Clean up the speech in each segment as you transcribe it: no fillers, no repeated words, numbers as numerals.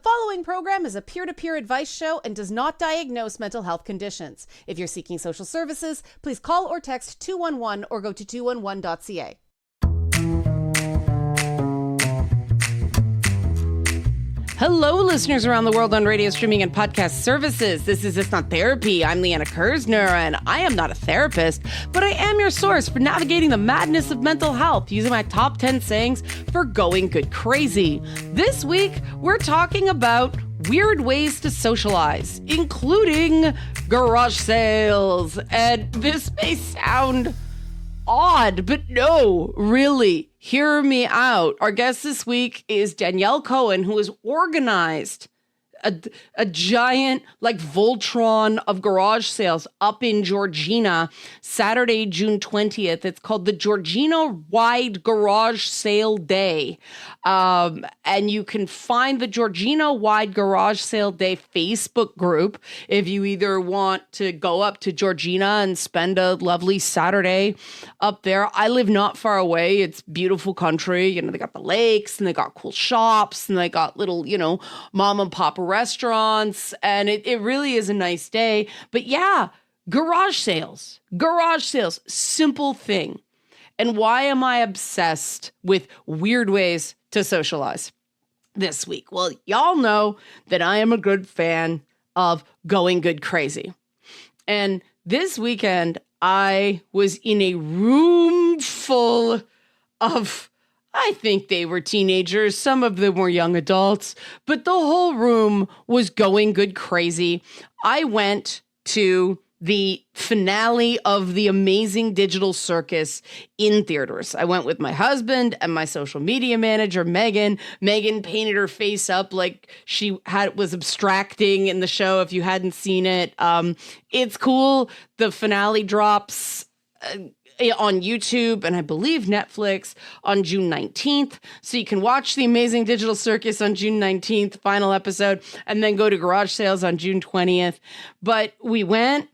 following program is a peer-to-peer advice show and does not diagnose mental health conditions. If you're seeking social services, please call or text 211 or go to 211.ca. Hello, listeners around the world on radio, streaming, and podcast services. This is It's Not Therapy. I'm Liana Kersner, and I am not a therapist, but I am your source for navigating the madness of mental health using my top 10 sayings for going good crazy. This week, we're talking about weird ways to socialize, including garage sales. And this may sound odd, but no, really, hear me out. Our guest this week is Danielle Cohen, who has organized a giant, like, Voltron of garage sales up in Georgina, Saturday, June 20th. It's called the Georgina-Wide Garage Sale Day. And you can find the Georgina-Wide Garage Sale Day Facebook group if you either want to go up to Georgina and spend a lovely Saturday up there. I live not far away. It's beautiful country. You know, they got the lakes and they got cool shops and they got little, you know, mom and pop restaurants, and it really is a nice day. But yeah, garage sales, simple thing. And why am I obsessed with weird ways to socialize this week? Well, y'all know that I am a good fan of going good crazy. And this weekend, I was in a room full of, I think they were teenagers. Some of them were young adults, but the whole room was going good crazy. I went to the finale of the amazing digital circus in theaters. I went with my husband and my social media manager, Megan. Megan painted her face up like she was abstracting in the show. If you hadn't seen it, it's cool. The finale drops on YouTube and I believe Netflix on June 19th. So you can watch the amazing digital circus on June 19th, final episode, and then go to garage sales on June 20th. But we went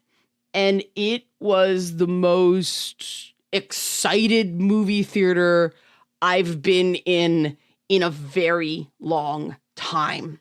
and it was the most excited movie theater I've been in a very long time.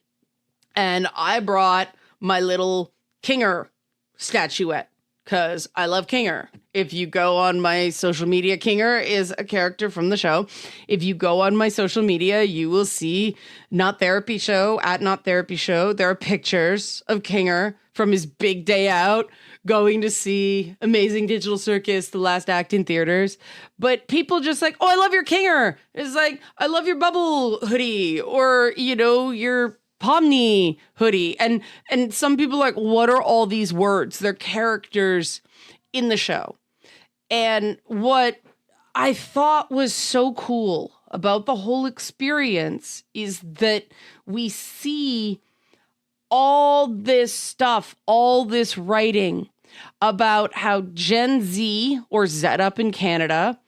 And I brought my little Kinger statuette, because I love Kinger. If you go on my social media, Kinger is a character from the show. If you go on my social media, you will see Not Therapy Show, at Not Therapy Show. There are pictures of Kinger from his big day out, going to see Amazing Digital Circus, the last act in theaters. But people just like, oh, I love your Kinger. It's like, I love your bubble hoodie, or, you know, your Pomni hoodie. And some people are like, what are all these words? They're characters in the show. And what I thought was so cool about the whole experience is that we see all this stuff, all this writing about how Gen Z, or Z up in Canada,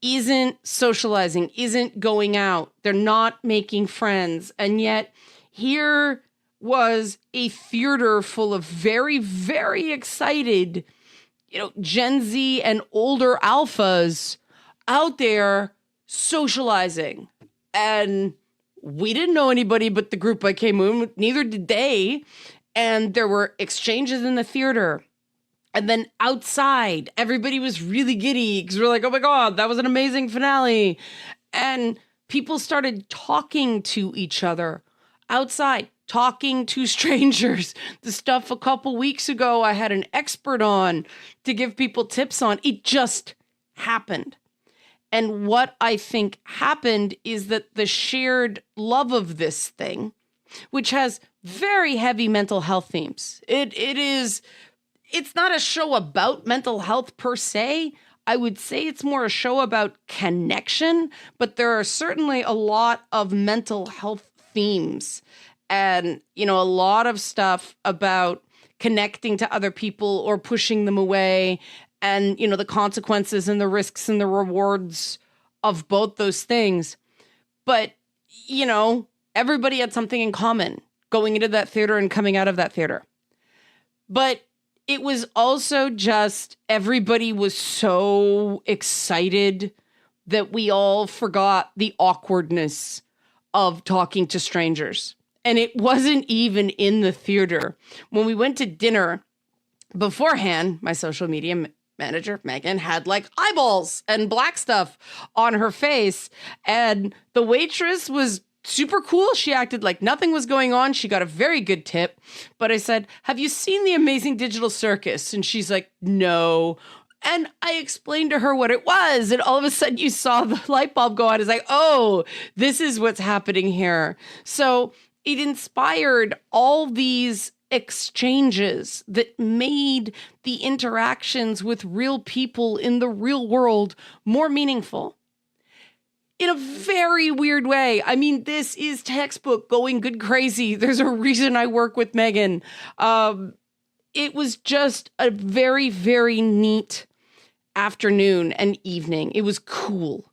isn't socializing, isn't going out. They're not making friends. And yet here was a theater full of very, very excited, you know, Gen Z and older alphas out there socializing. And we didn't know anybody but the group I came in with, neither did they. And there were exchanges in the theater. And then outside, everybody was really giddy because we're like, oh my God, that was an amazing finale. And people started talking to each other outside, talking to strangers. The stuff a couple weeks ago I had an expert on to give people tips on. It just happened. And what I think happened is that the shared love of this thing, which has very heavy mental health themes. It's not a show about mental health per se. I would say it's more a show about connection, but there are certainly a lot of mental health themes and, you know, a lot of stuff about connecting to other people or pushing them away, and, you know, the consequences and the risks and the rewards of both those things. But, you know, everybody had something in common going into that theater and coming out of that theater. But it was also just everybody was so excited that we all forgot the awkwardness of talking to strangers And it wasn't even in the theater. When we went to dinner beforehand, my social media manager, Megan, had like eyeballs and black stuff on her face. And the waitress was super cool. She acted like nothing was going on. She got a very good tip. But I said, have you seen The Amazing Digital Circus? And she's like, no. And I explained to her what it was. And all of a sudden you saw the light bulb go on. It's like, oh, this is what's happening here. So it inspired all these exchanges that made the interactions with real people in the real world more meaningful. In a very weird way. I mean, this is textbook going good crazy. There's a reason I work with Megan. It was just a very, very neat afternoon and evening. It was cool.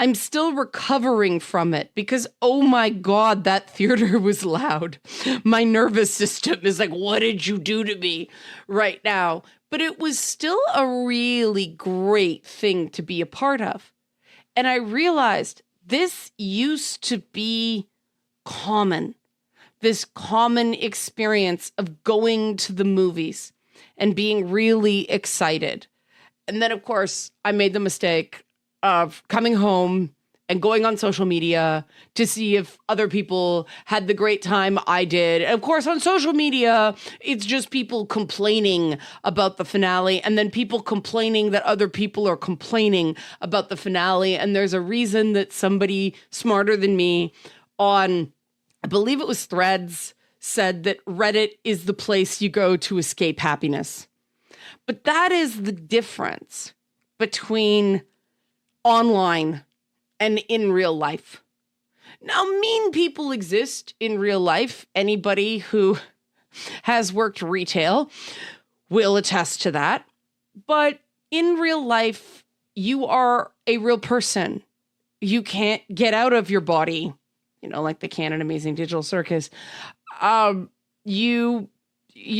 I'm still recovering from it because, oh my God, that theater was loud. My nervous system is like, what did you do to me right now? But it was still a really great thing to be a part of. And I realized this used to be common, this common experience of going to the movies and being really excited. And then, of course, I made the mistake of coming home and going on social media to see if other people had the great time I did. And of course, on social media, it's just people complaining about the finale and then people complaining that other people are complaining about the finale. And there's a reason that somebody smarter than me on, I believe it was Threads, said that Reddit is the place you go to escape happiness. But that is the difference between online and in real life. Now, mean people exist in real life. Anybody who has worked retail will attest to that. But in real life, you are a real person. You can't get out of your body, like they can in Amazing Digital Circus. You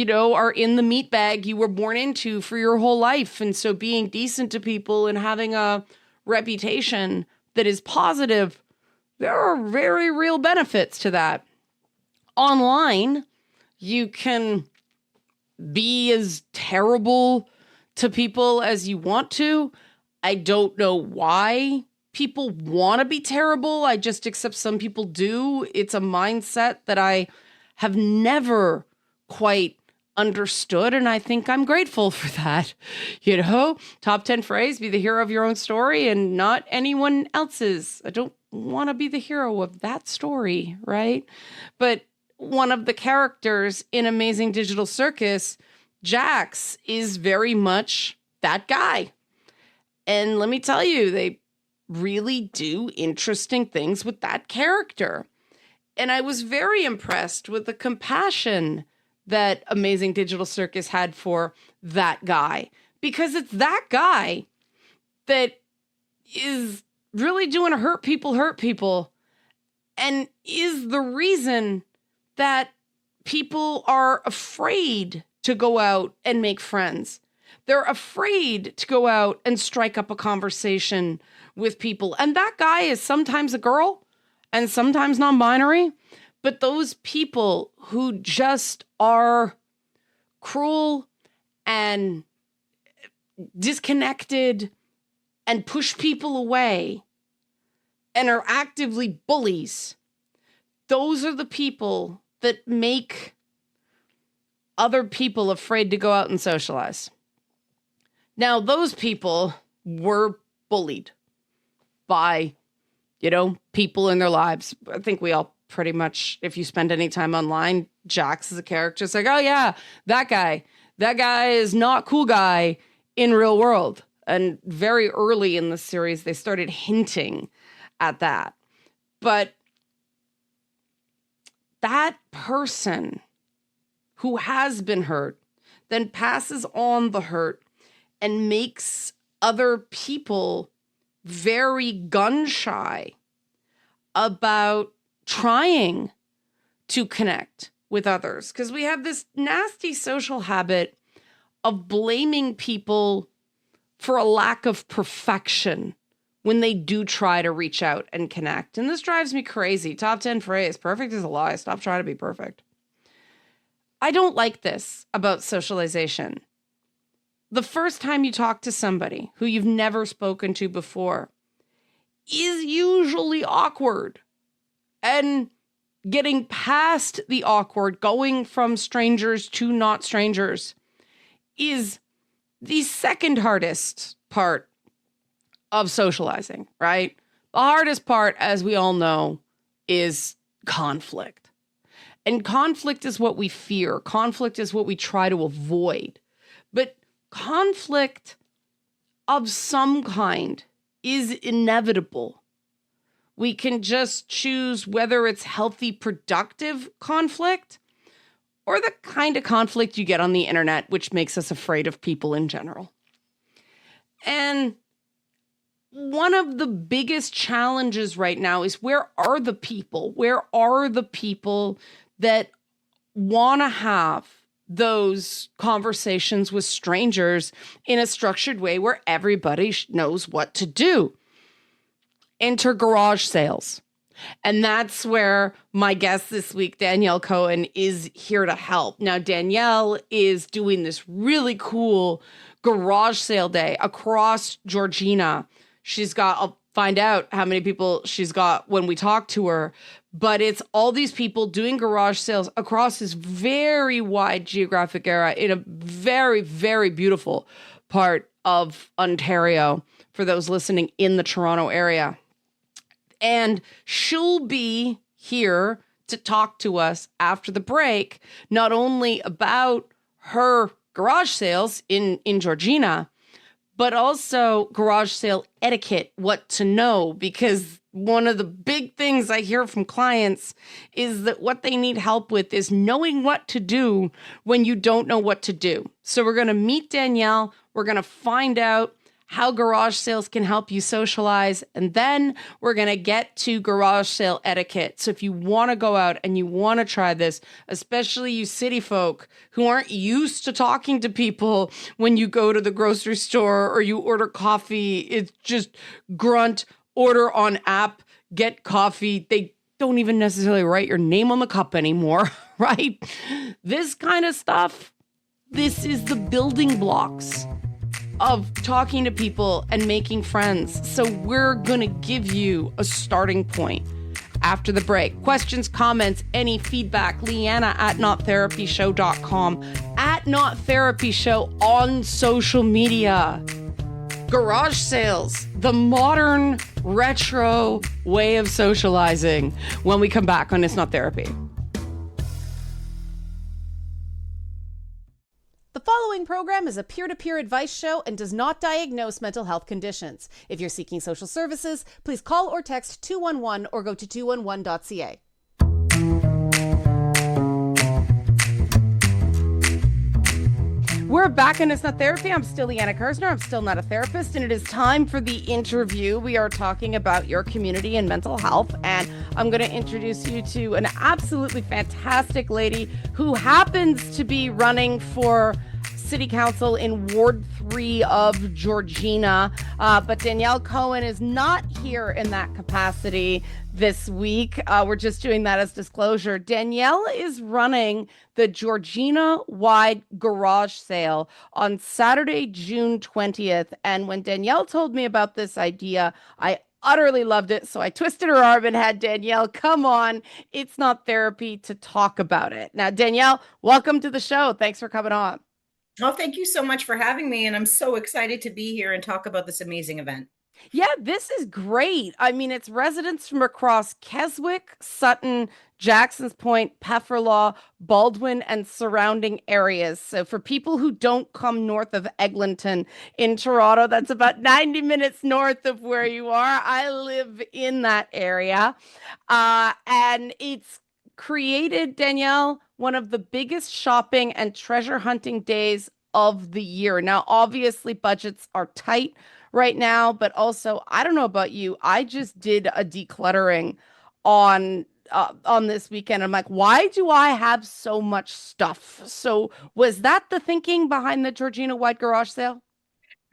know, are in the meat bag you were born into for your whole life. And so being decent to people and having a reputation that is positive, there are very real benefits to that. Online, you can be as terrible to people as you want to. I don't know why people want to be terrible. I just accept some people do. It's a mindset that I have never quite understood, and I think I'm grateful for that. Top 10 phrase, be the hero of your own story and not anyone else's. I don't want to be the hero of that story, right? But one of the characters in Amazing Digital Circus, Jax, is very much that guy. And let me tell you, they really do interesting things with that character. And I was very impressed with the compassion that Amazing Digital Circus had for that guy, because it's that guy that is really doing hurt people and is the reason that people are afraid to go out and make friends. They're afraid to go out and strike up a conversation with people. And that guy is sometimes a girl and sometimes non-binary. But those people who just are cruel and disconnected and push people away and are actively bullies, those are the people that make other people afraid to go out and socialize. Now, those people were bullied by, people in their lives. I think we all pretty much, if you spend any time online, Jax is a character. It's like, oh yeah, that guy is not cool guy in real world. And very early in the series, they started hinting at that. But that person who has been hurt then passes on the hurt and makes other people very gun shy about trying to connect with others, because we have this nasty social habit of blaming people for a lack of perfection when they do try to reach out and connect. And this drives me crazy. Top 10 phrase, perfect is a lie. Stop trying to be perfect. I don't like this about socialization. The first time you talk to somebody who you've never spoken to before is usually awkward. And getting past the awkward, going from strangers to not strangers, is the second hardest part of socializing, right? The hardest part, as we all know, is conflict. And conflict is what we fear. Conflict is what we try to avoid. But conflict of some kind is inevitable. We can just choose whether it's healthy, productive conflict or the kind of conflict you get on the internet, which makes us afraid of people in general. And one of the biggest challenges right now is where are the people? Where are the people that want to have those conversations with strangers in a structured way where everybody knows what to do? Enter garage sales. And that's where my guest this week, Danielle Cohen, is here to help. Now, Danielle is doing this really cool garage sale day across Georgina. I'll find out how many people she's got when we talk to her, but it's all these people doing garage sales across this very wide geographic area in a very, very beautiful part of Ontario for those listening in the Toronto area. And she'll be here to talk to us after the break, not only about her garage sales in Georgina, but also garage sale etiquette, what to know, because one of the big things I hear from clients is that what they need help with is knowing what to do when you don't know what to do. So we're going to meet Danielle. We're going to find out how garage sales can help you socialize. And then we're going to get to garage sale etiquette. So if you want to go out and you want to try this, especially you city folk who aren't used to talking to people when you go to the grocery store or you order coffee, it's just grunt, order on app, get coffee. They don't even necessarily write your name on the cup anymore, right? This kind of stuff, this is the building blocks of talking to people and making friends. So we're going to give you a starting point after the break. Questions, comments, any feedback, Liana at nottherapyshow.com, at nottherapyshow on social media. Garage sales, the modern retro way of socializing, when we come back on It's Not Therapy. The following program is a peer-to-peer advice show and does not diagnose mental health conditions. If you're seeking social services, please call or text 211 or go to 211.ca. We're back on It's Not Therapy. I'm still Liana Kersner. I'm still not a therapist, and it is time for the interview. We are talking about your community and mental health, and I'm going to introduce you to an absolutely fantastic lady who happens to be running for City Council in Ward 3 of Georgina, but Danielle Cohen is not here in that capacity this week. We're just doing that as disclosure. Danielle is running the Georgina-Wide Garage Sale on Saturday, June 20th, and when Danielle told me about this idea, I utterly loved it, so I twisted her arm and had Danielle come on It's Not Therapy to talk about it. Now, Danielle, welcome to the show. Thanks for coming on. Oh, thank you so much for having me. And I'm so excited to be here and talk about this amazing event. Yeah, this is great. I mean, it's residents from across Keswick, Sutton, Jackson's Point, Pefferlaw, Baldwin, and surrounding areas. So for people who don't come north of Eglinton in Toronto, that's about 90 minutes north of where you are. I live in that area. And it's created, Danielle, one of the biggest shopping and treasure hunting days of the year. Now, obviously, budgets are tight right now, but also, I don't know about you, I just did a decluttering on this weekend. I'm like, why do I have so much stuff? So was that the thinking behind the Georgina-Wide Garage Sale?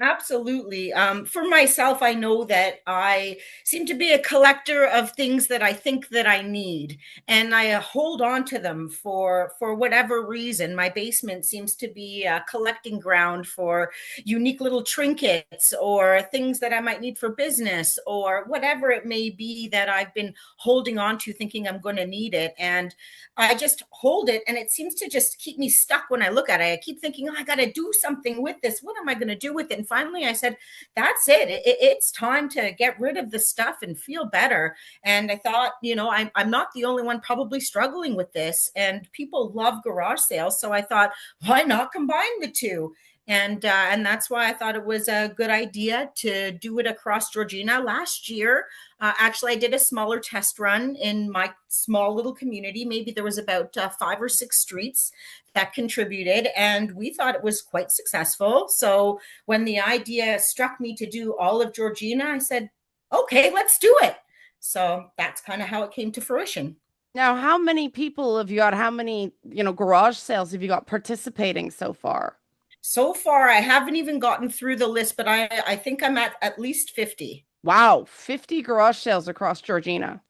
Absolutely. For myself, I know that I seem to be a collector of things that I think that I need, and I hold on to them for whatever reason. My basement seems to be a collecting ground for unique little trinkets or things that I might need for business or whatever it may be that I've been holding on to, thinking I'm going to need it. And I just hold it, and it seems to just keep me stuck when I look at it. I keep thinking, oh, I got to do something with this. What am I going to do with it? And finally, I said, that's it. It's time to get rid of the stuff and feel better. And I thought, I'm not the only one probably struggling with this. And people love garage sales. So I thought, why not combine the two? And that's why I thought it was a good idea to do it across Georgina last year. Actually, I did a smaller test run in my small little community. Maybe there was about 5 or 6 streets that contributed, and we thought it was quite successful. So when the idea struck me to do all of Georgina, I said, okay, let's do it. So that's kind of how it came to fruition. Now, how many people have you got? How many, garage sales have you got participating so far? So far, I haven't even gotten through the list, but I think I'm at least 50. Wow, 50 garage sales across Georgina.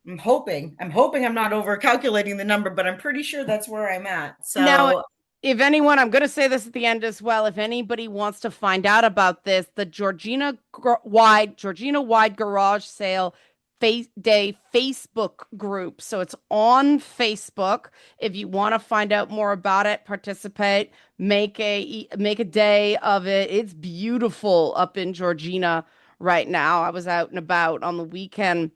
I'm hoping I'm not over calculating the number, but I'm pretty sure that's where I'm at. Now, So if anyone, I'm going to say this at the end as well. If anybody wants to find out about this, the Georgina-Wide Garage Sale Day Facebook group. So it's on Facebook. If you want to find out more about it, participate, make a day of it. It's beautiful up in Georgina right now. I was out and about on the weekend.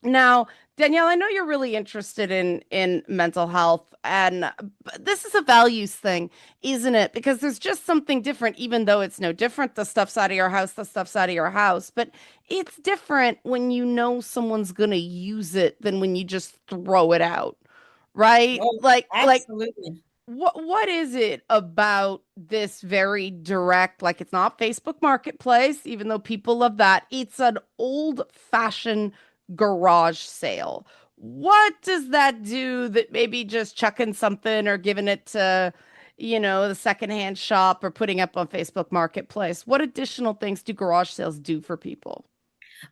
Now, Danielle, I know you're really interested in mental health, and this is a values thing, isn't it? Because there's just something different, even though it's no different. The stuff's out of your house, the stuff's out of your house, but it's different when you know someone's gonna use it than when you just throw it out, right? oh, Like absolutely. what is it about this very direct, like it's not Facebook Marketplace, even though people love that. It's an old-fashioned garage sale. What does that do that maybe just chucking something or giving it to, the secondhand shop or putting up on Facebook Marketplace? What additional things do garage sales do for people?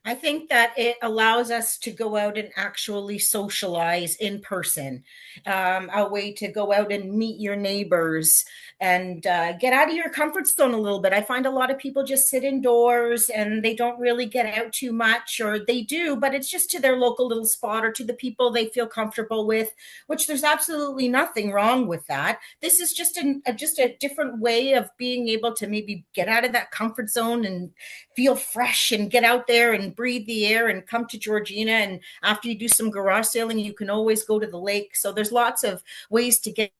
I think that it allows us to go out and actually socialize in person, a way to go out and meet your neighbors and get out of your comfort zone a little bit. I find a lot of people just sit indoors and they don't really get out too much, or they do, but it's just to their local little spot or to the people they feel comfortable with, which there's absolutely nothing wrong with that. This is just a different way of being able to maybe get out of that comfort zone and feel fresh and get out there and breathe the air and come to Georgina. And after you do some garage sailing, you can always go to the lake. So there's lots of ways to get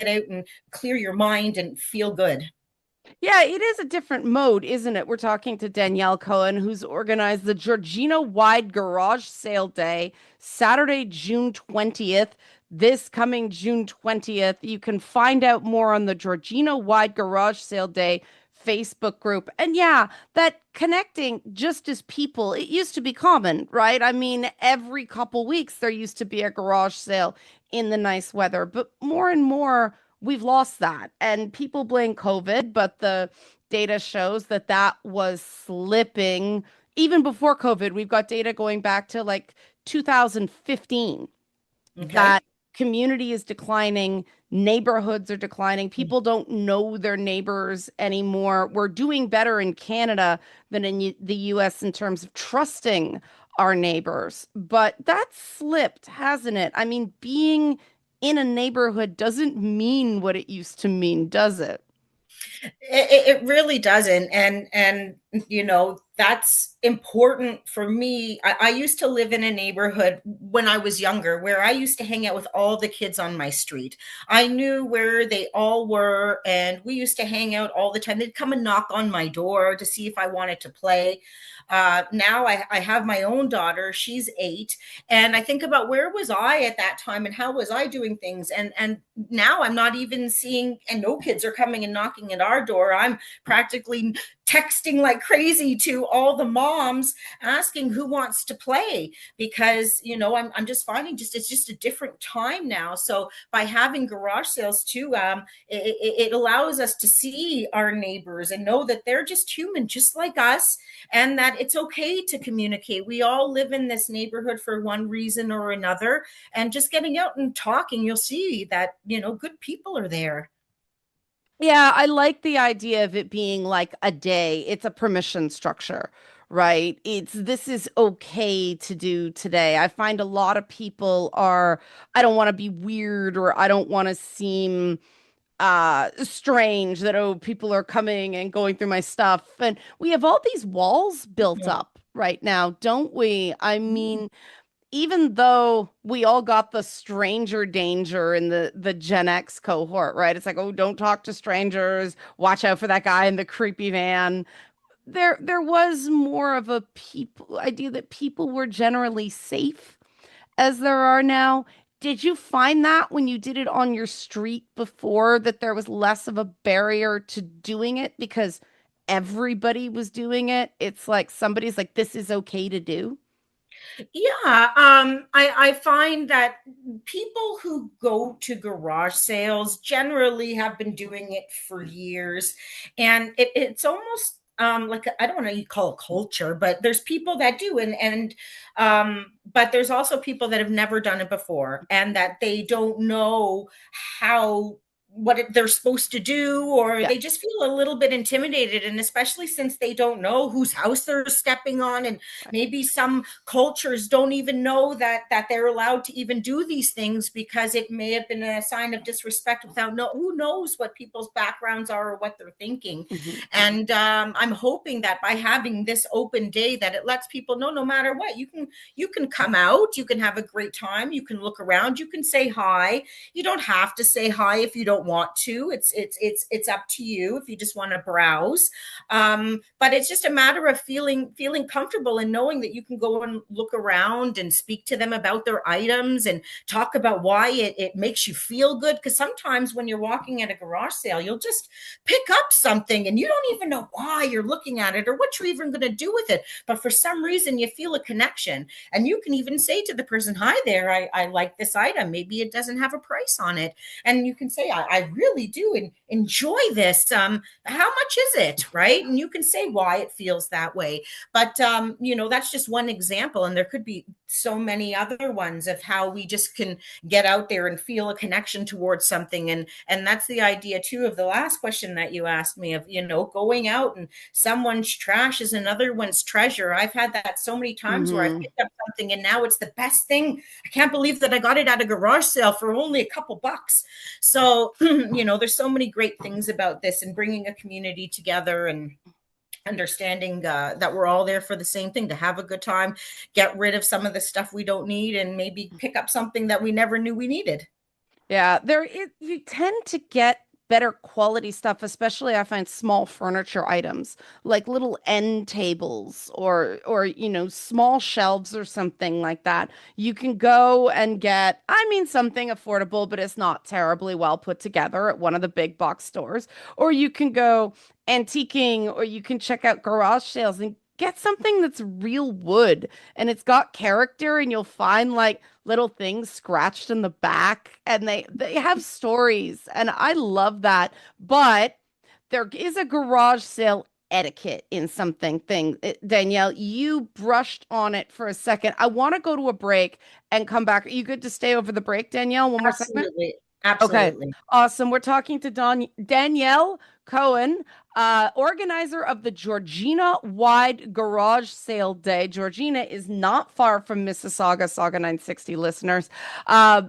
out and clear your mind and feel good. Yeah, it is a different mode, isn't it? We're talking to Danielle Cohen, who's organized the Georgina-Wide Garage Sale Day, Saturday, June 20th. This coming June 20th. You can find out more on the Georgina-Wide Garage Sale Day Facebook group. And yeah, that connecting just as people, it used to be common, right? I mean, every couple weeks there used to be a garage sale in the nice weather, but more and more we've lost that. And people blame COVID, but the data shows that that was slipping even before COVID. We've got data going back to like 2015 Okay. that community is declining, neighborhoods are declining, people don't know their neighbors anymore. We're doing better in Canada than in the US in terms of trusting our neighbors. But that slipped, hasn't it? I mean, being in a neighborhood doesn't mean what it used to mean, does it? It really doesn't. And that's important for me. I used to live in a neighborhood when I was younger where I used to hang out with all the kids on my street. I knew where they all were, and we used to hang out all the time. They'd come and knock on my door to see if I wanted to play. Now I have my own daughter. She's 8, and I think about where was I at that time and how was I doing things. And now I'm not even seeing, and no kids are coming and knocking at our our door, I'm practically texting like crazy to all the moms asking who wants to play, because I'm just finding it's just a different time now. So by having garage sales too, it allows us to see our neighbors and know that they're just human just like us, and that it's okay to communicate. We all live in this neighborhood for one reason or another, and just getting out and talking, you'll see that good people are there. Yeah, I like the idea of it being like a day. It's a permission structure, right? It's this is okay to do today. I find a lot of people are, I don't want to be weird, or I don't want to seem strange that, oh, people are coming and going through my stuff. And we have all these walls built up right now, don't we? I mean, even though we all got the stranger danger in the Gen X cohort, right? It's like, oh, don't talk to strangers. Watch out for that guy in the creepy van. There was more of a people idea that people were generally safe as there are now. Did you find that when you did it on your street before, that there was less of a barrier to doing it because everybody was doing it? It's like somebody's like, this is okay to do. Yeah, I find that people who go to garage sales generally have been doing it for years, and it's almost like I don't want to call it culture, but there's people that do, and but there's also people that have never done it before, and that they don't know how they're supposed to do, or Yeah. they just feel a little bit intimidated, and especially since they don't know whose house they're stepping on, and maybe some cultures don't even know that they're allowed to even do these things, because it may have been a sign of disrespect without who knows what people's backgrounds are or what they're thinking. Mhm. And I'm hoping that by having this open day, that it lets people know, no matter what, you can come out, you can have a great time, you can look around, you can say hi. You don't have to say hi if you don't want to. It's up to you if you just want to browse. But it's just a matter of feeling comfortable and knowing that you can go and look around and speak to them about their items and talk about why it makes you feel good. Because sometimes when you're walking at a garage sale, you'll just pick up something and you don't even know why you're looking at it or what you're even going to do with it. But for some reason, you feel a connection. And you can even say to the person, hi there, I like this item. Maybe it doesn't have a price on it. And you can say, I really do enjoy this. How much is it? Right. And you can say why it feels that way. But, that's just one example. And there could be so many other ones of how we just can get out there and feel a connection towards something. And that's the idea too of the last question that you asked me of, going out and someone's trash is another one's treasure. I've had that so many times where I've Mhm. picked up something and now it's the best thing. I can't believe that I got it at a garage sale for only a couple bucks. So, there's so many great things about this, and bringing a community together and understanding that we're all there for the same thing, to have a good time, get rid of some of the stuff we don't need, and maybe pick up something that we never knew we needed. Yeah, you tend to get better quality stuff, especially I find small furniture items like little end tables or small shelves or something like that. You can go and get, I mean, something affordable, but it's not terribly well put together at one of the big box stores. Or you can go antiquing, or you can check out garage sales and get something that's real wood and it's got character, and you'll find like little things scratched in the back, and they have stories, and I love that. But there is a garage sale etiquette in something thing. Danielle, you brushed on it for a second. I want to go to a break and come back. Are you good to stay over the break, Danielle? One more segment? Absolutely. Okay, Absolutely. awesome. We're talking to Danielle Cohen, organizer of the Georgina-Wide Garage Sale Day. Georgina is not far from Mississauga, Saga 960 listeners.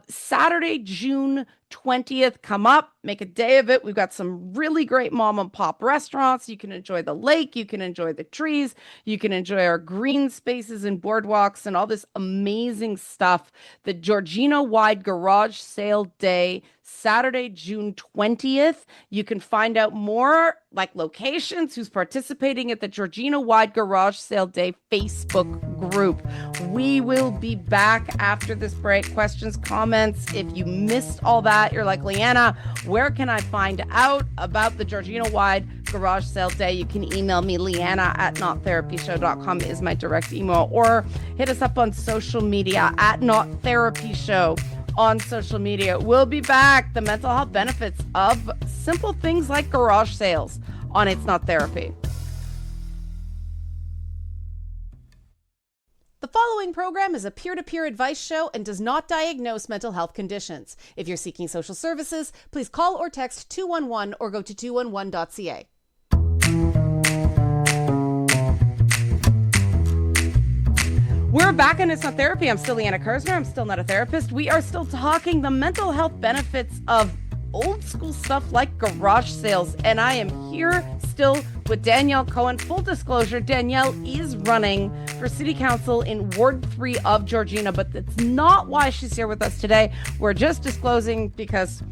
Saturday, June 20th, come up, make a day of it. We've got some really great mom and pop restaurants. You can enjoy the lake, you can enjoy the trees, you can enjoy our green spaces and boardwalks and all this amazing stuff. The Georgina-Wide Garage Sale Day, Saturday, June 20th. You can find out more, like locations, who's participating at the Georgina-Wide Garage Sale Day Facebook group. We will be back after this break. Questions, comments. If you missed all that, you're like, Liana, where can I find out about the Georgina-Wide Garage Sale Day? You can email me. Liana at nottherapyshow.com is my direct email, or hit us up on social media at nottherapyshow on social media. We'll be back. The mental health benefits of simple things like garage sales on It's Not Therapy. The following program is a peer-to-peer advice show and does not diagnose mental health conditions. If you're seeking social services, please call or text 211 or go to 211.ca. We're back and It's Not Therapy. I'm still Liana Kersner. I'm still not a therapist. We are still talking the mental health benefits of old school stuff like garage sales. And I am here still with Danielle Cohen. Full disclosure, Danielle is running for city council in Ward 3 of Georgina, but that's not why she's here with us today. We're just disclosing because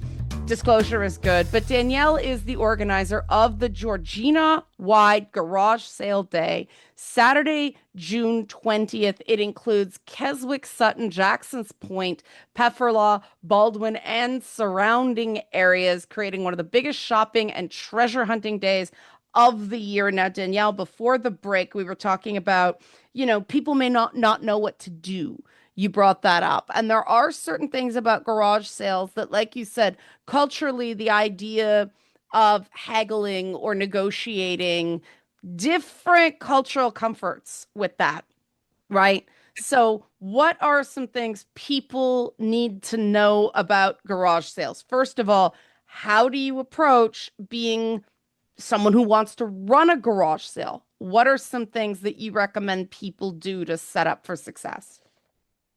disclosure is good. But Danielle is the organizer of the Georgina-Wide Garage Sale Day, Saturday, June 20th. It includes Keswick, Sutton, Jackson's Point, Pefferlaw, Baldwin, and surrounding areas, creating one of the biggest shopping and treasure hunting days of the year. Now, Danielle, before the break, we were talking about, people may not know what to do. You brought that up. And there are certain things about garage sales that, like you said, culturally, the idea of haggling or negotiating, different cultural comforts with that, right? So what are some things people need to know about garage sales? First of all, how do you approach being someone who wants to run a garage sale? What are some things that you recommend people do to set up for success?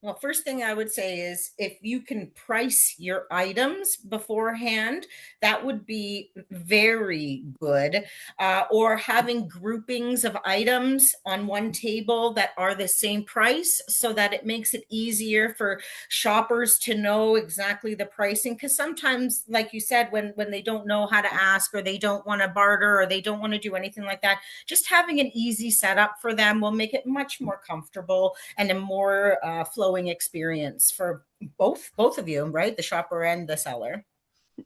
Well, first thing I would say is if you can price your items beforehand, that would be very good. Or having groupings of items on one table that are the same price so that it makes it easier for shoppers to know exactly the pricing. Because sometimes, like you said, when they don't know how to ask, or they don't want to barter, or they don't want to do anything like that, just having an easy setup for them will make it much more comfortable and a more flowing experience for both of you, right? The shopper and the seller.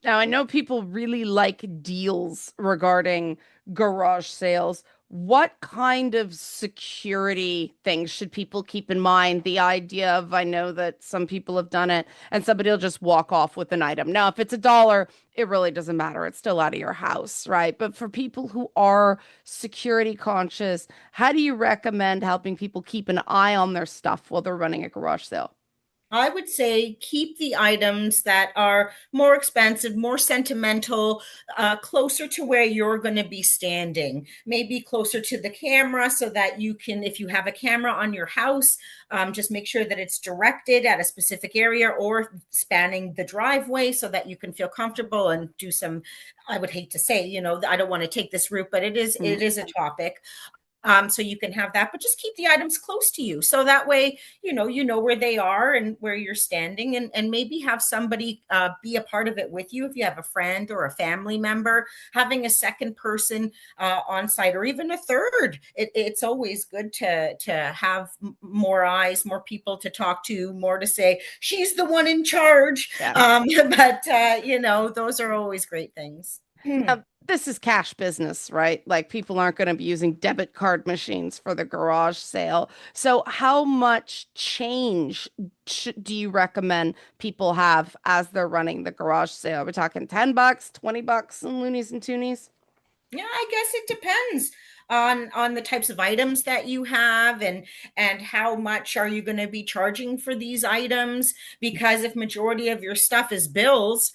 Now, I know people really like deals regarding garage sales. What kind of security things should people keep in mind? The idea of, I know that some people have done it and somebody will just walk off with an item. Now, if it's $1, it really doesn't matter. It's still out of your house, right? But for people who are security conscious, how do you recommend helping people keep an eye on their stuff while they're running a garage sale? I would say keep the items that are more expensive, more sentimental, closer to where you're going to be standing, maybe closer to the camera so that you can, if you have a camera on your house, just make sure that it's directed at a specific area or spanning the driveway so that you can feel comfortable and do some, I would hate to say, I don't want to take this route, but it is a topic. So you can have that, but just keep the items close to you. So that way, you know where they are and where you're standing, and maybe have somebody be a part of it with you. If you have a friend or a family member, having a second person on site, or even a third, it's always good to have more eyes, more people to talk to, more to say, she's the one in charge. Yeah. But those are always great things. Now, this is cash business, right? Like, people aren't going to be using debit card machines for the garage sale. So how much change do you recommend people have as they're running the garage sale? We're talking $10, $20 in loonies and toonies? Yeah, I guess it depends on the types of items that you have, and how much are you going to be charging for these items, because if majority of your stuff is bills,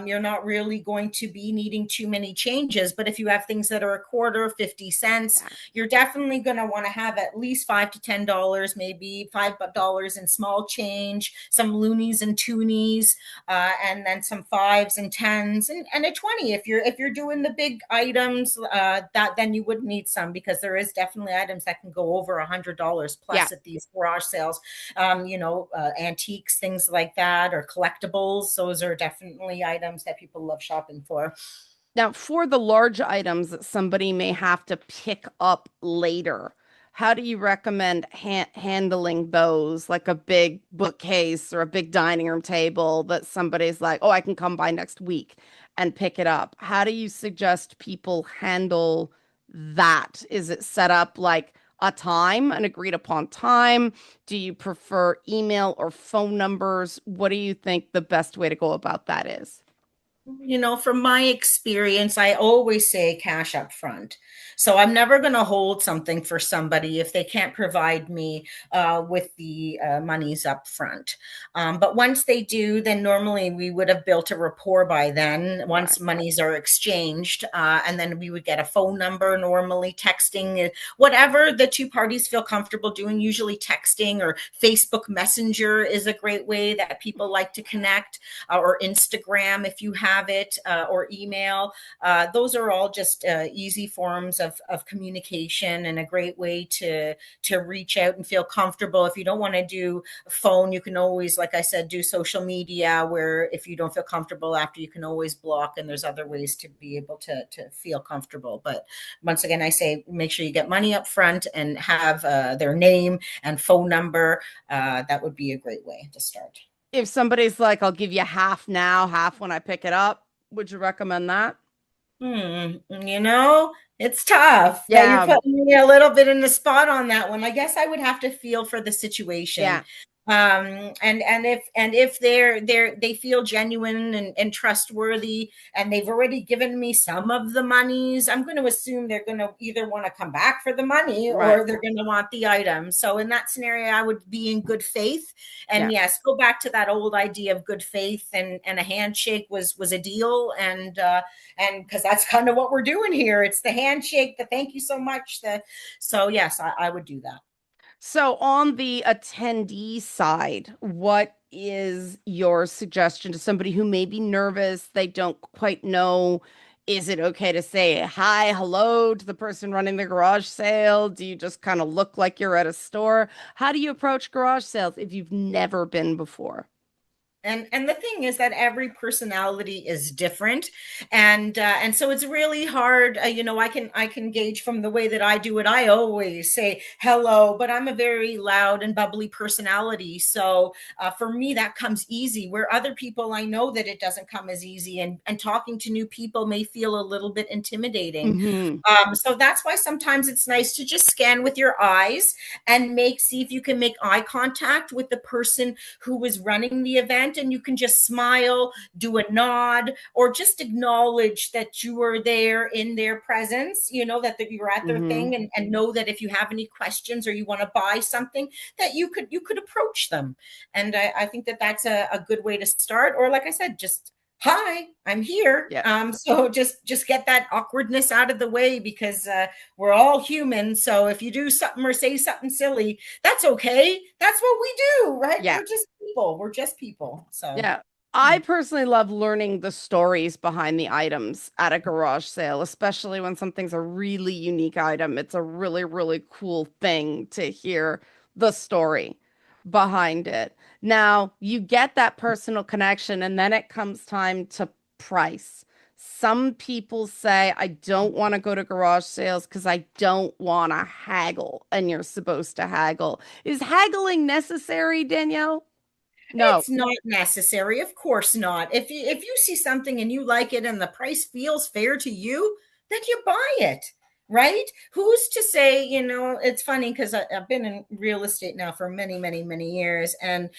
you're not really going to be needing too many changes. But if you have things that are a quarter, 50 cents, you're definitely going to want to have at least $5 to $10, maybe $5 in small change, some loonies and toonies, and then some fives and tens, and a 20. If you're doing the big items, that then you would need some, because there is definitely items that can go over $100 plus at these garage sales. Antiques, things like that, or collectibles. Those are definitely items that people love shopping for. Now, for the large items that somebody may have to pick up later, how do you recommend handling those, like a big bookcase or a big dining room table that somebody's like, oh, I can come by next week and pick it up? How do you suggest people handle that? Is it set up like a time, an agreed upon time? Do you prefer email or phone numbers? What do you think the best way to go about that is? From my experience, I always say cash up front. So I'm never going to hold something for somebody if they can't provide me with the monies up front. But once they do, then normally we would have built a rapport by then, Right. once monies are exchanged. And then we would get a phone number, normally texting, whatever the two parties feel comfortable doing. Usually texting or Facebook Messenger is a great way that people like to connect, or Instagram if you have it, or email. Those are all just easy forms of communication and a great way to reach out and feel comfortable. If you don't want to do phone, you can always, like I said, do social media, where if you don't feel comfortable after, you can always block, and there's other ways to be able to feel comfortable. But once again, I say make sure you get money up front and have their name and phone number. That would be a great way to start. If somebody's like, I'll give you half now, half when I pick it up, would you recommend that? It's tough that you're Yeah, putting me a little bit in the spot on that one. I guess I would have to feel for the yeah. situation. And if they feel genuine and trustworthy, and they've already given me some of the monies, I'm going to assume they're going to either want to come back for the money, Right. or they're going to want the item. So in that scenario, I would be in good faith. And Yeah. yes, go back to that old idea of good faith, and a handshake was a deal. And because that's kind of what we're doing here, it's the handshake, the thank you so much, so yes, I would do that. So on the attendee side, what is your suggestion to somebody who may be nervous? They don't quite know. Is it okay to say hi, hello to the person running the garage sale? Do you just kind of look like you're at a store? How do you approach garage sales if you've never been before? And the thing is that every personality is different, and so it's really hard. I can gauge from the way that I do it. I always say hello, but I'm a very loud and bubbly personality, so for me that comes easy, where other people, I know that it doesn't come as easy, and talking to new people may feel a little bit intimidating. Hmm. So that's why sometimes it's nice to just scan with your eyes and see if you can make eye contact with the person who was running the event, and you can just smile, do a nod, or just acknowledge that you were there in their presence, that you're at their Hmm. thing, and know that if you have any questions or you want to buy something, that you could approach them. And I think that that's a good way to start. Or like I said, just hi, I'm here. Yeah. So just get that awkwardness out of the way, because we're all human. So if you do something or say something silly, that's okay. That's what we do, right? Yeah. We're just people. So Yeah. I personally love learning the stories behind the items at a garage sale, especially when something's a really unique item. It's a really, really cool thing to hear the story behind it. Now, you get that personal connection, and then it comes time to price. Some people say, I don't want to go to garage sales because I don't want to haggle, and you're supposed to haggle. Is haggling necessary, Danielle? No. it's not necessary. Of course not. If you see something and you like it and the price feels fair to you, then you buy it, right? Who's to say, it's funny because I've been in real estate now for many, many, many years. And,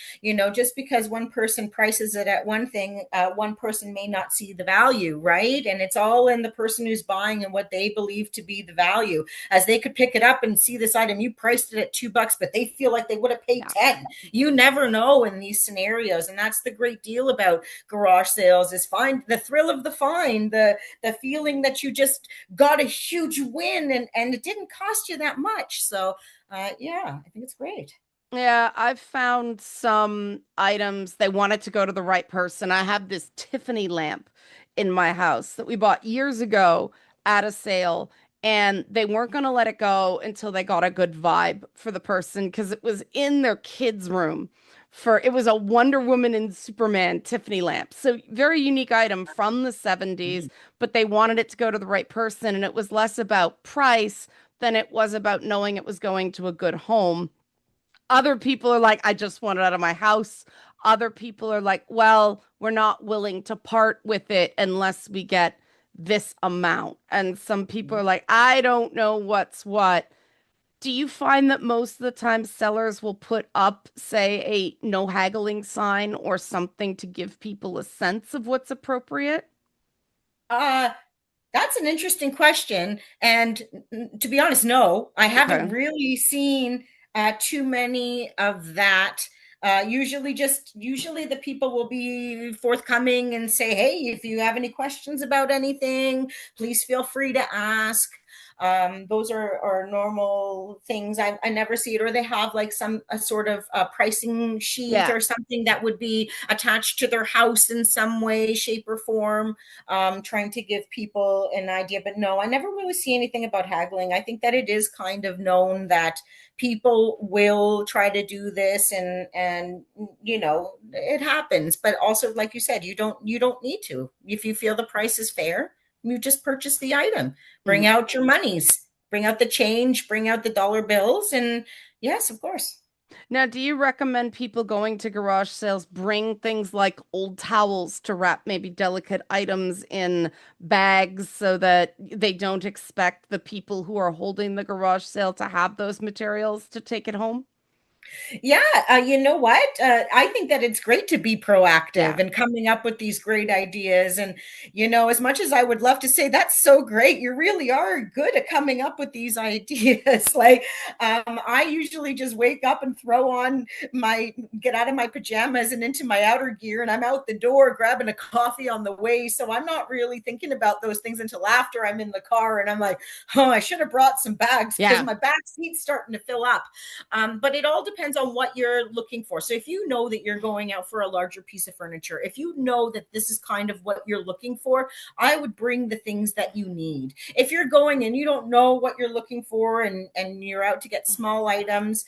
just because one person prices it at one thing, one person may not see the value, right? And it's all in the person who's buying and what they believe to be the value. As they could pick it up and see this item, you priced it at $2, but they feel like they would have paid Yeah. 10. You never know in these scenarios. And that's the great deal about garage sales, is find the thrill of the find, the feeling that you just got a huge win, and it didn't cost you that much. So yeah, I think it's great. Yeah, I've found some items they wanted to go to the right person. I have this Tiffany lamp in my house that we bought years ago at a sale, and they weren't going to let it go until they got a good vibe for the person because it was in their kids' room for it was a Wonder Woman and Superman Tiffany lamp. So very unique item from the 70s, but they wanted it to go to the right person, and it was less about price than it was about knowing it was going to a good home. Other people are like, I just want it out of my house. Other people are like, well, we're not willing to part with it unless we get this amount. And some people are like, I don't know what's what. Do you find that most of the time sellers will put up, say, a no haggling sign or something to give people a sense of what's appropriate? Uh, that's an interesting question. And to be honest, no, I haven't Okay. really seen too many of that. Usually the people will be forthcoming and say, "Hey, if you have any questions about anything, please feel free to ask." Those are normal things. I never see it, or they have like some a sort of pricing sheet Yeah. or something that would be attached to their house in some way, shape, or form, trying to give people an idea. But no, I never really see anything about haggling. I think that it is kind of known that people will try to do this, and it happens. But also, like you said, you don't need to. If you feel the price is fair, you just purchase the item. Bring Mhm. out your monies, bring out the change, bring out the dollar bills, and yes, of course. Now, do you recommend people going to garage sales bring things like old towels to wrap maybe delicate items in bags so that they don't expect the people who are holding the garage sale to have those materials to take it home? Yeah, you know what? I think that it's great to be proactive Yeah. and coming up with these great ideas. And, as much as I would love to say that's so great, you really are good at coming up with these ideas. Like, I usually just wake up and get out of my pajamas and into my outer gear, and I'm out the door grabbing a coffee on the way. So I'm not really thinking about those things until after I'm in the car and I'm like, oh, I should have brought some bags because Yeah. my back seat's starting to fill up. But it all depends on what you're looking for. So if you know that you're going out for a larger piece of furniture, if you know that this is kind of what you're looking for, I would bring the things that you need. If you're going and you don't know what you're looking for, and you're out to get small items,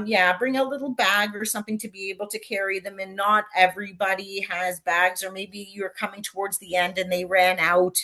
yeah, bring a little bag or something to be able to carry them in. Not everybody has bags, or maybe you're coming towards the end and they ran out.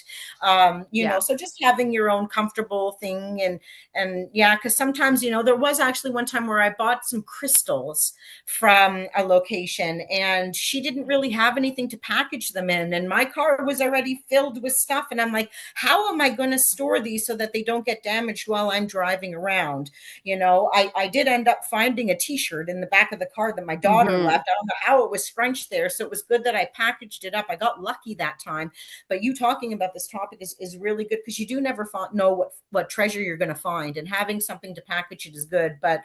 Yeah. So just having your own comfortable thing. And yeah, because sometimes, there was actually one time where I bought some crystals from a location, and she didn't really have anything to package them in, and my car was already filled with stuff, and I'm like, how am I going to store these so that they don't get damaged while I'm driving around? I did end up finding a t-shirt in the back of the car that my daughter Hmm. left. I don't know how it was scrunched there, so it was good that I packaged it up. I got lucky that time. But you talking about this topic is really good, because you do never know what treasure you're going to find, and having something to package it is good. But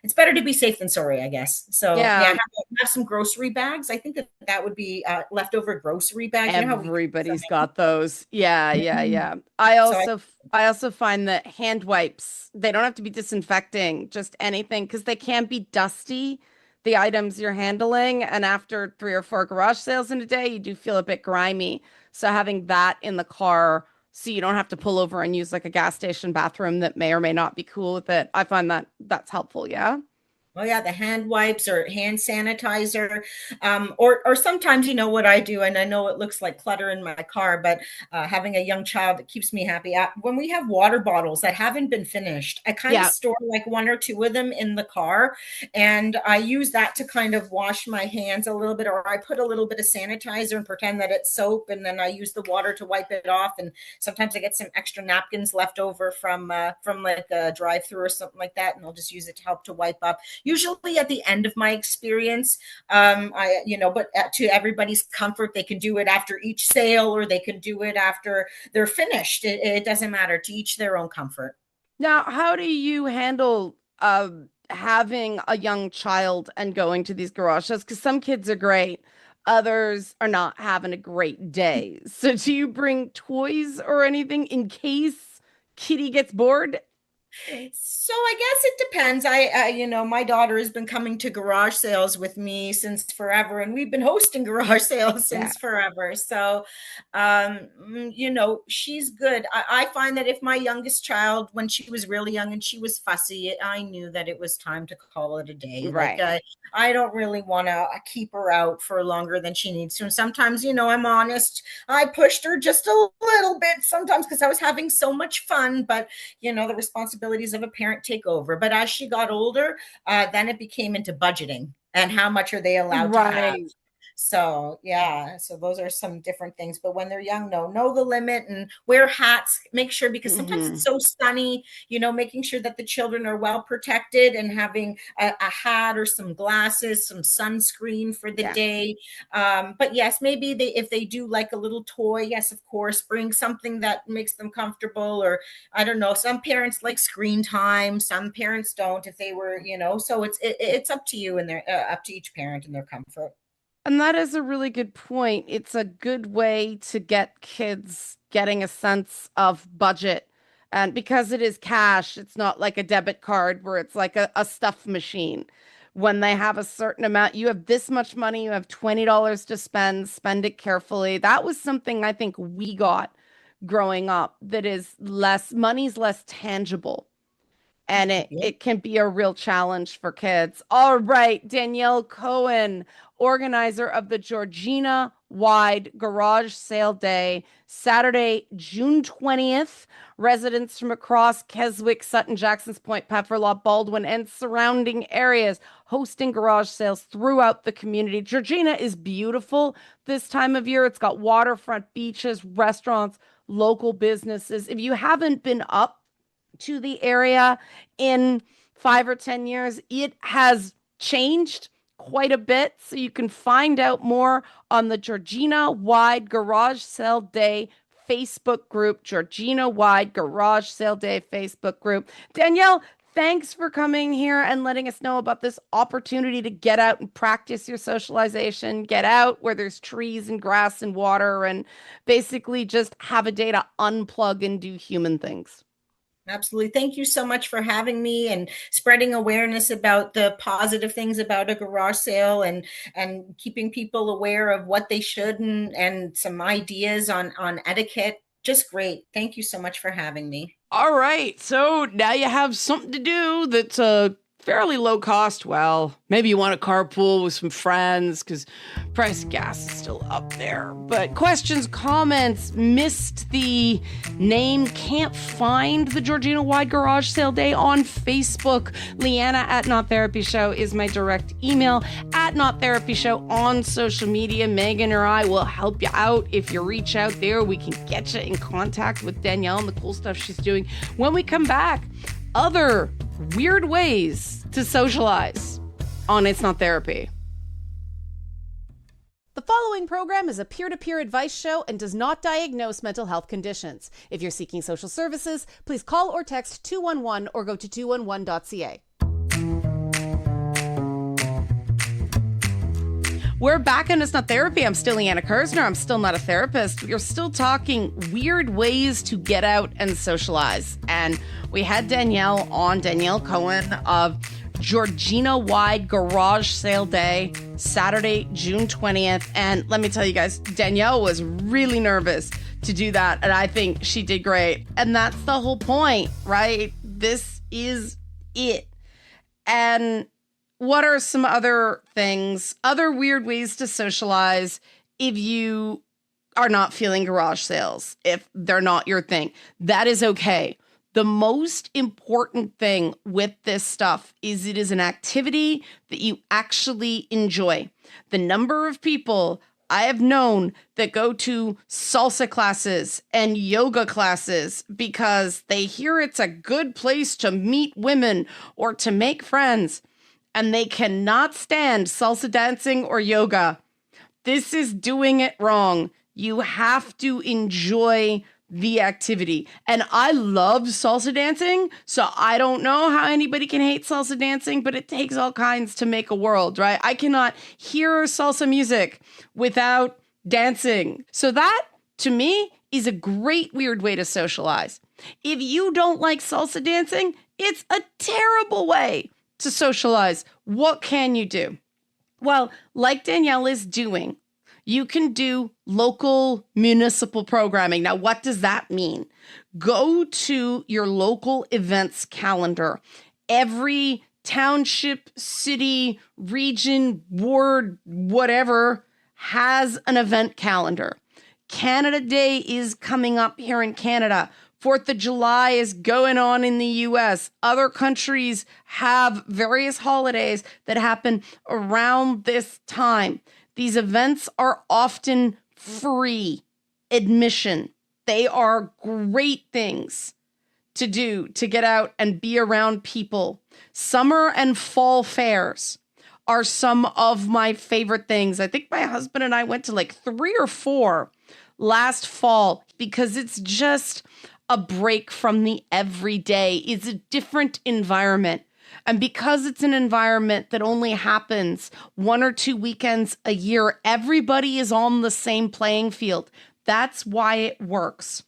it's better to be safe than sorry, I guess. So yeah, Yeah. have some grocery bags. I think that would be leftover grocery bags. You know how we use them. Everybody's got those. Yeah, yeah, Mhm. yeah. So I I also find that hand wipes, they don't have to be disinfecting, just anything, because they can be dusty, the items you're handling. And after 3 or 4 garage sales in a day, you do feel a bit grimy. So having that in the car so you don't have to pull over and use like a gas station bathroom that may or may not be cool with it. I find that that's helpful. Yeah. Oh yeah, the hand wipes or hand sanitizer, or sometimes, what I do, and I know it looks like clutter in my car, but having a young child, that keeps me happy. When we have water bottles that haven't been finished, I kind of Yeah. store like one or two of them in the car, and I use that to kind of wash my hands a little bit, or I put a little bit of sanitizer and pretend that it's soap, and then I use the water to wipe it off. And sometimes I get some extra napkins left over from like a drive-through or something like that, and I'll just use it to help to wipe up, usually at the end of my experience. But to everybody's comfort, they can do it after each sale, or they can do it after they're finished. It doesn't matter, to each their own comfort. Now, how do you handle having a young child and going to these garage sales? Because some kids are great, others are not having a great day. So, do you bring toys or anything in case Kitty gets bored? So I guess it depends. My daughter has been coming to garage sales with me since forever, and we've been hosting garage sales Yeah. since forever. So, she's good. I find that if my youngest child, when she was really young and she was fussy, I knew that it was time to call it a day. Like, Right. I don't really want to keep her out for longer than she needs to. And sometimes, I'm honest, I pushed her just a little bit sometimes because I was having so much fun, but the responsibilities of a parent take over. But as she got older, then it became into budgeting and how much are they allowed to have. Right. So yeah, so those are some different things. But when they're young, no, know the limit and wear hats. Make sure, because sometimes Hmm. it's so sunny, making sure that the children are well protected and having a hat or some glasses, some sunscreen for the Yeah. day. But yes, maybe if they do like a little toy, yes, of course, bring something that makes them comfortable. Or I don't know, some parents like screen time, some parents don't. If they were, so it's up to you and their up to each parent and their comfort. And that is a really good point. It's a good way to get kids getting a sense of budget. And because it is cash, it's not like a debit card where it's like a stuff machine. When they have a certain amount, you have this much money, you have $20 to spend it carefully. That was something I think we got growing up that is money's less tangible, and Yeah. it can be a real challenge for kids. All right, Danielle Cohen, organizer of the Georgina-Wide Garage Sale Day, Saturday, June 20th. Residents from across Keswick, Sutton, Jackson's Point, Pefferlaw, Baldwin, and surrounding areas hosting garage sales throughout the community. Georgina is beautiful this time of year. It's got waterfront beaches, restaurants, local businesses. If you haven't been up to the area in 5 or 10 years, it has changed quite a bit. So you can find out more on the Georgina-Wide Garage Sale Day Facebook group, Georgina-Wide Garage Sale Day Facebook group. Danielle, thanks for coming here and letting us know about this opportunity to get out and practice your socialization, get out where there's trees and grass and water, and basically just have a day to unplug and do human things. Absolutely. Thank you so much for having me and spreading awareness about the positive things about a garage sale and keeping people aware of what they should and some ideas on etiquette. Just great. Thank you so much for having me. All right, so now you have something to do that's fairly low cost. Well, maybe you want to carpool with some friends because price of gas is still up there. But questions, comments, missed the name, can't find the Georgina-Wide Garage Sale Day on Facebook. Liana at Not Therapy Show is my direct email. At Not Therapy Show on social media. Megan or I will help you out. If you reach out there, we can get you in contact with Danielle and the cool stuff she's doing. When we come back, other weird ways to socialize on It's Not Therapy. The following program is a peer-to-peer advice show and does not diagnose mental health conditions. If you're seeking social services, please call or text 211 or go to 211.ca. We're back on It's Not Therapy. I'm still Liana Kersner. I'm still not a therapist. We're still talking weird ways to get out and socialize. And we had Danielle on, Danielle Cohen of Georgina-Wide Garage Sale Day, Saturday, June 20th. And let me tell you guys, Danielle was really nervous to do that. And I think she did great. And that's the whole point, right? This is it. And what are some other things, other weird ways to socialize if you are not feeling garage sales, if they're not your thing? That is okay. The most important thing with this stuff is it is an activity that you actually enjoy. The number of people I have known that go to salsa classes and yoga classes because they hear it's a good place to meet women or to make friends, and they cannot stand salsa dancing or yoga. This is doing it wrong. You have to enjoy the activity. And I love salsa dancing, so I don't know how anybody can hate salsa dancing, but it takes all kinds to make a world, right? I cannot hear salsa music without dancing. So that, to me, is a great weird way to socialize. If you don't like salsa dancing, It's a terrible way to socialize. What can you do? Well, like Danielle is doing, you can do local municipal programming. Now, what does that mean? Go to your local events calendar. Every township, city, region, ward, whatever, has an event calendar. Canada Day is coming up here in Canada. 4th of July is going on in the US. Other countries have various holidays that happen around this time. These events are often free admission. They are great things to do to get out and be around people. Summer and fall fairs are some of my favorite things. I think my husband and I went to like 3 or 4 last fall because it's just a break from the everyday. It's a different environment. And because it's an environment that only happens 1 or 2 weekends a year, everybody is on the same playing field. That's why it works.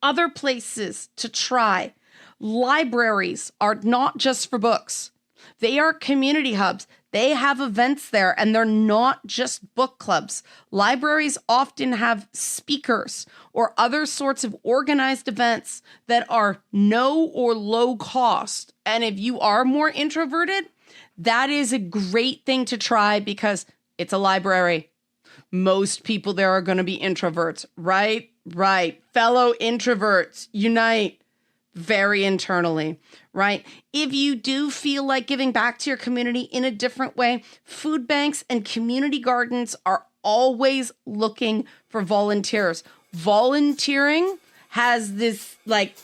Other places to try. Libraries are not just for books. They are community hubs. They have events there, and they're not just book clubs. Libraries often have speakers or other sorts of organized events that are no or low cost. And if you are more introverted, that is a great thing to try because it's a library. Most people there are going to be introverts, right? Right. Fellow introverts, unite. Very internally, right? If you do feel like giving back to your community in a different way, food banks and community gardens are always looking for volunteers. Volunteering has this like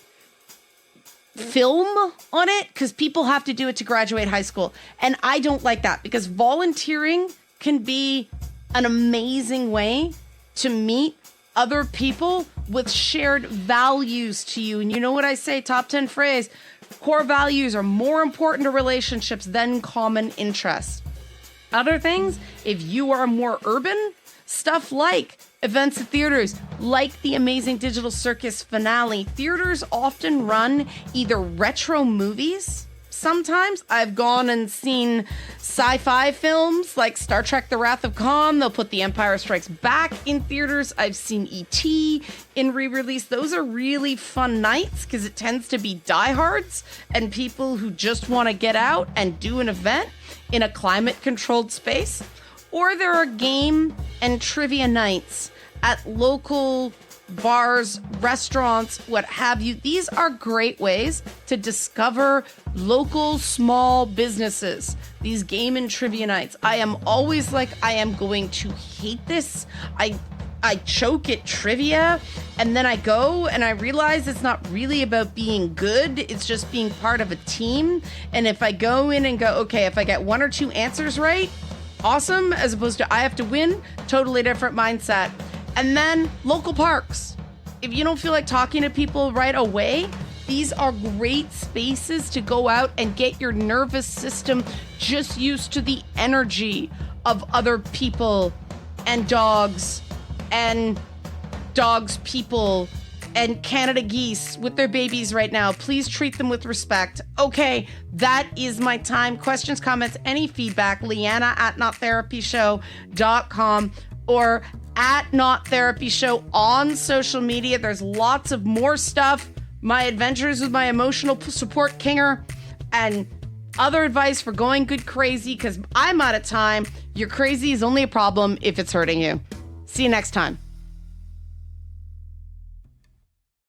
film on it because people have to do it to graduate high school. And I don't like that because volunteering can be an amazing way to meet other people with shared values to you. And you know what I say, top 10 phrase, core values are more important to relationships than common interests. Other things, if you are more urban, stuff like events at theaters, like the amazing Digital Circus finale. Theaters often run either retro movies. Sometimes I've gone and seen sci-fi films like Star Trek: The Wrath of Khan. They'll put The Empire Strikes Back in theaters. I've seen E.T. in re-release. Those are really fun nights because it tends to be diehards and people who just want to get out and do an event in a climate-controlled space. Or there are game and trivia nights at local bars, restaurants, what have you. These are great ways to discover local small businesses. These game and trivia nights. I am always like, I am going to hate this. I choke at trivia and then I go and I realize it's not really about being good. It's just being part of a team. And if I go in and go, okay, if I get 1 or 2 answers right, awesome, as opposed to I have to win, totally different mindset. And then local parks. If you don't feel like talking to people right away, these are great spaces to go out and get your nervous system just used to the energy of other people and dogs, people, and Canada geese with their babies right now. Please treat them with respect. Okay, that is my time. Questions, comments, any feedback, Liana at nottherapyshow.com or at Not Therapy Show on social media. There's lots of more stuff. My adventures with my emotional support kinger and other advice for going good crazy because I'm out of time. Your crazy is only a problem if it's hurting you. See you next time.